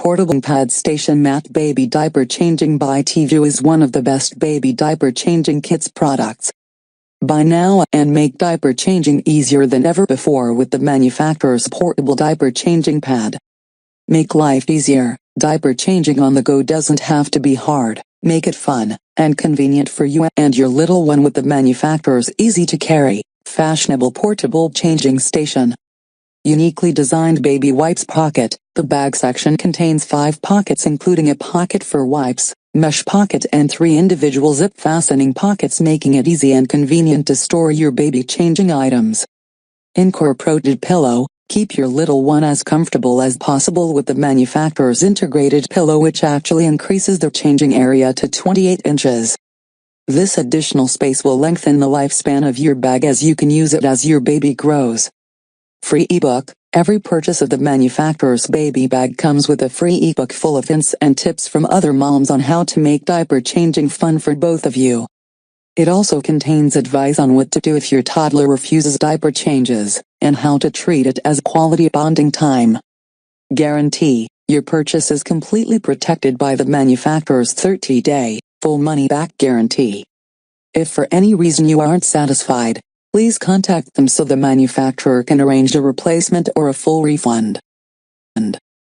Portable Pad Station Mat Baby Diaper Changing by TView is one of the best baby diaper changing kits products. Buy now and make diaper changing easier than ever before with the manufacturer's portable diaper changing pad. Make life easier. Diaper changing on the go doesn't have to be hard. Make it fun and convenient for you and your little one with the manufacturer's easy-to-carry, fashionable portable changing station. Uniquely designed baby wipes pocket. The bag section contains 5 pockets including a pocket for wipes, mesh pocket and 3 individual zip fastening pockets, making it easy and convenient to store your baby changing items. Incorporated pillow. Keep your little one as comfortable as possible with the manufacturer's integrated pillow, which actually increases the changing area to 28 inches. This additional space will lengthen the lifespan of your bag as you can use it as your baby grows. Free ebook. Every purchase of the manufacturer's baby bag comes with a free ebook full of hints and tips from other moms on how to make diaper changing fun for both of you. It also contains advice on what to do if your toddler refuses diaper changes, and how to treat it as quality bonding time. Guarantee. Your purchase is completely protected by the manufacturer's 30-day, full money-back guarantee. If for any reason you aren't satisfied, please contact them so the manufacturer can arrange a replacement or a full refund.